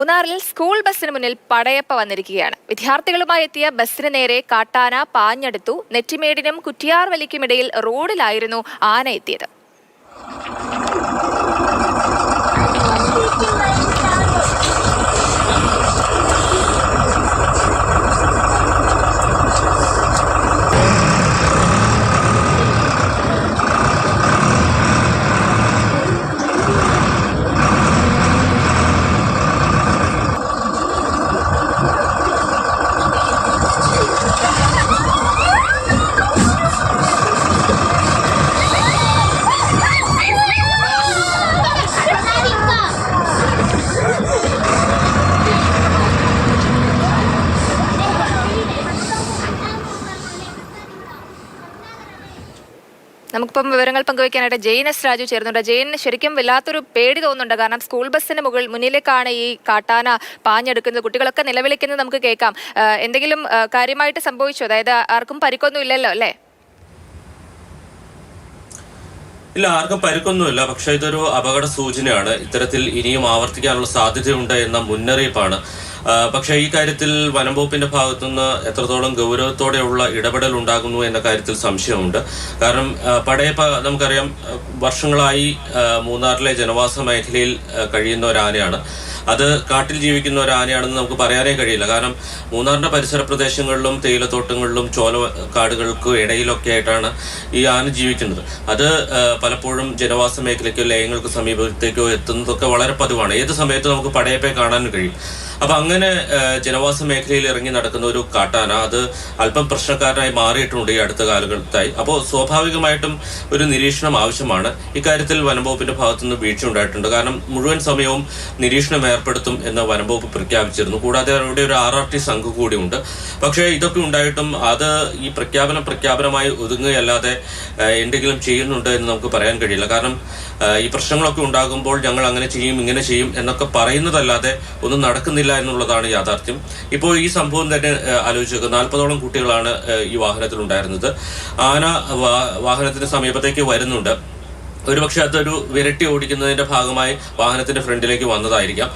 മൂന്നാറിൽ സ്കൂൾ ബസിന് മുന്നിൽ പടയപ്പ വന്നിരിക്കുകയാണ്. വിദ്യാർത്ഥികളുമായി എത്തിയ ബസിന് നേരെ കാട്ടാന പാഞ്ഞെടുത്തു. നെറ്റിമേടിനും കുറ്റിയാർവലിക്കുമിടയിൽ റോഡിലായിരുന്നു ആന എത്തിയത്. നമുക്കിപ്പം വിവരങ്ങൾ പങ്കുവയ്ക്കാനായിട്ട് ജെയിൻ എസ് രാജു ചേർന്നുണ്ട്. ജെയിൻ, ശരിക്കും വല്ലാത്തൊരു പേടി തോന്നുന്നുണ്ട്. കാരണം സ്കൂൾ ബസ്സിന് മുന്നിലേക്കാണ് ഈ കാട്ടാന പാഞ്ഞെടുക്കുന്നത്. കുട്ടികളൊക്കെ നിലവിളിക്കുന്നത് നമുക്ക് കേൾക്കാം. എന്തെങ്കിലും കാര്യമായിട്ട് സംഭവിച്ചോ? അതായത് ആർക്കും പരിക്കൊന്നും ഇല്ലല്ലോ അല്ലേ? ഇല്ല, ആർക്കും പരിക്കൊന്നുമില്ല. പക്ഷെ ഇതൊരു അപകട സൂചനയാണ്. ഇത്തരത്തിൽ ഇനിയും ആവർത്തിക്കാനുള്ള സാധ്യതയുണ്ട് എന്ന മുന്നറിയിപ്പാണ്. പക്ഷേ ഈ കാര്യത്തിൽ വനം വകുപ്പിന്റെ ഭാഗത്തുനിന്ന് എത്രത്തോളം ഗൗരവത്തോടെയുള്ള ഇടപെടൽ ഉണ്ടാകുന്നു എന്ന കാര്യത്തിൽ സംശയമുണ്ട്. കാരണം പടയപ്പ നമുക്കറിയാം, വർഷങ്ങളായി മൂന്നാറിലെ ജനവാസ മേഖലയിൽ കഴിയുന്ന ഒരു ആനയാണ്. അത് കാട്ടിൽ ജീവിക്കുന്ന ഒരു ആനയാണെന്ന് നമുക്ക് പറയാനേ കഴിയില്ല. കാരണം മൂന്നാറിന്റെ പരിസര പ്രദേശങ്ങളിലും തേയിലത്തോട്ടങ്ങളിലും ചോലക്കാടുകൾക്കും ഇടയിലൊക്കെ ആയിട്ടാണ് ഈ ആന ജീവിക്കുന്നത്. അത് പലപ്പോഴും ജനവാസ മേഖലയ്ക്കോ ലയങ്ങൾക്ക് സമീപത്തേക്കോ എത്തുന്നതൊക്കെ വളരെ പതിവാണ്. ഏത് സമയത്തും നമുക്ക് പടയപ്പയെ കാണാൻ കഴിയും. അപ്പൊ അങ്ങനെ ജനവാസ മേഖലയിൽ ഇറങ്ങി നടക്കുന്ന ഒരു കാട്ടാന അത് അല്പം പ്രശ്നക്കാരനായി മാറിയിട്ടുണ്ട് ഈ അടുത്ത കാലഘട്ടത്തായി. അപ്പോൾ സ്വാഭാവികമായിട്ടും ഒരു നിരീക്ഷണം ആവശ്യമാണ്. ഇക്കാര്യത്തിൽ വനംവകുപ്പിന്റെ ഭാഗത്തുനിന്ന് വീഴ്ച ഉണ്ടായിട്ടുണ്ട്. കാരണം മുഴുവൻ സമയവും നിരീക്ഷണം ഏർപ്പെടുത്തും എന്ന് വനംവകുപ്പ് പ്രഖ്യാപിച്ചിരുന്നു. കൂടാതെ അവിടെ ഒരു RRT സംഘം കൂടിയുണ്ട്. പക്ഷേ ഇതൊക്കെ ഉണ്ടായിട്ടും അത് ഈ പ്രഖ്യാപനമായി ഒതുങ്ങുകയല്ലാതെ എന്തെങ്കിലും ചെയ്യുന്നുണ്ട് എന്ന് നമുക്ക് പറയാൻ കഴിയില്ല. കാരണം ഈ പ്രശ്നങ്ങളൊക്കെ ഉണ്ടാകുമ്പോൾ ഞങ്ങൾ അങ്ങനെ ചെയ്യും ഇങ്ങനെ ചെയ്യും എന്നൊക്കെ പറയുന്നതല്ലാതെ ഒന്നും നടക്കുന്നില്ല എന്നുള്ളതാണ് യാഥാർത്ഥ്യം. ഇപ്പോൾ ഈ സംഭവം തന്നെ ആലോചിച്ച് 40ഓളം കുട്ടികളാണ് ഈ വാഹനത്തിൽ ഉണ്ടായിരുന്നത്. ആന വാഹനത്തിന് സമീപത്തേക്ക് വരുന്നുണ്ട്. ഒരുപക്ഷെ അതൊരു വിരട്ടി ഓടിക്കുന്നതിന്റെ ഭാഗമായി വാഹനത്തിന്റെ ഫ്രണ്ടിലേക്ക് വന്നതായിരിക്കാം.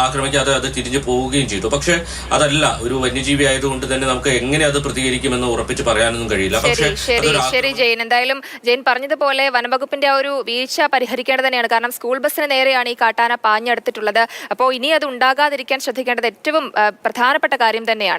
ആക്രമിക്കാതെ അത് തിരിഞ്ഞു പോവുകയും ചെയ്തു. പക്ഷെ അതല്ല, ഒരു വന്യജീവി ആയതുകൊണ്ട് തന്നെ നമുക്ക് എങ്ങനെ അത് പ്രതികരിക്കുമെന്ന് ഉറപ്പിച്ച് പറയാനൊന്നും കഴിയില്ല. ശരി ജെയിൻ, എന്തായാലും ജെയിൻ പറഞ്ഞതുപോലെ വനംവകുപ്പിന്റെ ആ ഒരു വീഴ്ച പരിഹരിക്കേണ്ടത് തന്നെയാണ്. കാരണം സ്കൂൾ ബസ്സിന് നേരെയാണ് ഈ കാട്ടാന പാഞ്ഞെടുത്തിട്ടുള്ളത്. അപ്പോൾ ഇനി അത് ഉണ്ടാകാതിരിക്കാൻ ശ്രദ്ധിക്കേണ്ടത് ഏറ്റവും പ്രധാനപ്പെട്ട കാര്യം തന്നെയാണ്.